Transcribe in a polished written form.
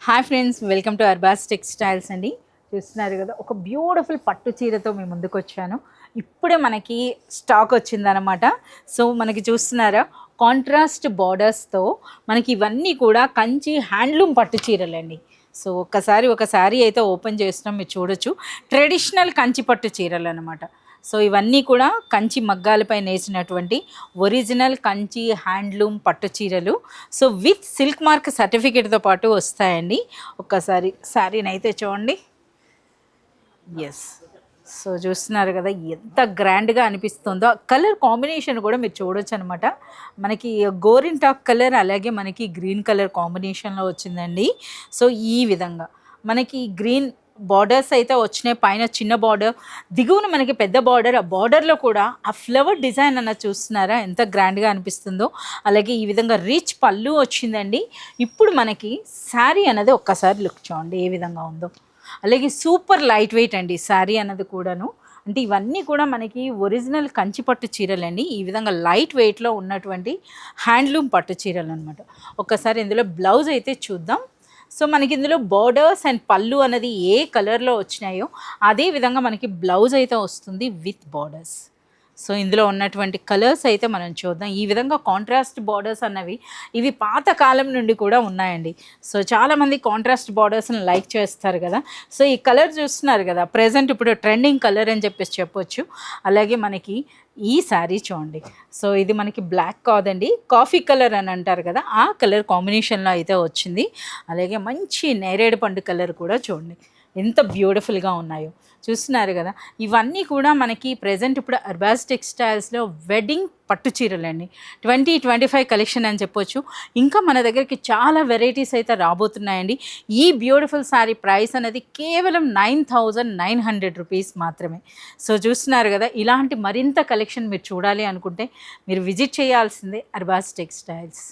Hi friends, welcome to Arbaz textiles అండి. చూస్తున్నారు కదా, ఒక బ్యూటిఫుల్ పట్టు చీరతో మేము ముందుకు వచ్చాను. ఇప్పుడే మనకి స్టాక్ వచ్చిందనమాట. సో మనకి చూస్తున్నారా, కాంట్రాస్ట్ బార్డర్స్తో మనకి ఇవన్నీ కూడా కంచి హ్యాండ్లూమ్ పట్టు చీరలండి. సో ఒక శారీ అయితే ఓపెన్ చేస్తున్నాం, మీరు చూడొచ్చు. ట్రెడిషనల్ కంచి పట్టు చీరలు అనమాట. సో ఇవన్నీ కూడా కంచి మగ్గాలపై నేసినటువంటి ఒరిజినల్ కంచి హ్యాండ్లూమ్ పట్టు చీరలు. సో విత్ సిల్క్ మార్క్ సర్టిఫికేట్తో పాటు వస్తాయండి. ఒక్కసారి శారీని అయితే చూడండి. ఎస్, సో చూస్తున్నారు కదా ఎంత గ్రాండ్గా అనిపిస్తుందో. కలర్ కాంబినేషన్ కూడా మీరు చూడొచ్చు అనమాట. మనకి గోరింటాక్ కలర్ అలాగే మనకి గ్రీన్ కలర్ కాంబినేషన్లో వచ్చిందండి. సో ఈ విధంగా మనకి గ్రీన్ బార్డర్స్ అయితే వచ్చినాయి. పైన చిన్న బార్డర్, దిగువన మనకి పెద్ద బార్డర్. ఆ బార్డర్లో కూడా ఆ ఫ్లవర్ డిజైన్ అన్న చూస్తున్నారా ఎంత గ్రాండ్గా అనిపిస్తుందో. అలాగే ఈ విధంగా రిచ్ పళ్ళు వచ్చిందండి. ఇప్పుడు మనకి శారీ అనేది ఒక్కసారి లుక్ చూడండి ఏ విధంగా ఉందో. అలాగే సూపర్ లైట్ వెయిట్ అండి శారీ అన్నది కూడాను. అంటే ఇవన్నీ కూడా మనకి ఒరిజినల్ కంచి పట్టు చీరలు అండి. ఈ విధంగా లైట్ వెయిట్లో ఉన్నటువంటి హ్యాండ్లూమ్ పట్టు చీరలు అనమాట. ఒక్కసారి ఇందులో బ్లౌజ్ అయితే చూద్దాం. సో మనకి ఇందులో బార్డర్స్ అండ్ పళ్ళు అనేది ఏ కలర్లో వచ్చినాయో అదే విధంగా మనకి బ్లౌజ్ అయితే వస్తుంది విత్ బార్డర్స్. సో ఇందులో ఉన్నటువంటి కలర్స్ అయితే మనం చూద్దాం. ఈ విధంగా కాంట్రాస్ట్ బార్డర్స్ అన్నవి ఇవి పాత కాలం నుండి కూడా ఉన్నాయండి. సో చాలామంది కాంట్రాస్ట్ బార్డర్స్ని లైక్ చేస్తారు కదా. సో ఈ కలర్ చూస్తున్నారు కదా, ప్రజెంట్ ఇప్పుడు ట్రెండింగ్ కలర్ అని చెప్పొచ్చు. అలాగే మనకి ఈ శారీ చూడండి. సో ఇది మనకి బ్లాక్ కాదండి, కాఫీ కలర్ అని అంటారు కదా, ఆ కలర్ కాంబినేషన్లో అయితే వచ్చింది. అలాగే మంచి నేరేడు పండు కలర్ కూడా చూడండి ఎంత బ్యూటిఫుల్గా ఉన్నాయో. చూస్తున్నారు కదా, ఇవన్నీ కూడా మనకి ప్రజెంట్ ఇప్పుడు అర్బాస్ టెక్స్టైల్స్లో వెడ్డింగ్ పట్టు చీరలండి. 2025 కలెక్షన్ అని చెప్పొచ్చు. ఇంకా మన దగ్గరికి చాలా వెరైటీస్ అయితే రాబోతున్నాయండి. ఈ బ్యూటిఫుల్ శారీ ప్రైస్ అనేది కేవలం 9,900 రూపీస్ మాత్రమే. సో చూస్తున్నారు కదా, ఇలాంటి మరింత కలెక్షన్ మీరు చూడాలి అనుకుంటే మీరు విజిట్ చేయాల్సిందే అర్బాస్ టెక్స్టైల్స్.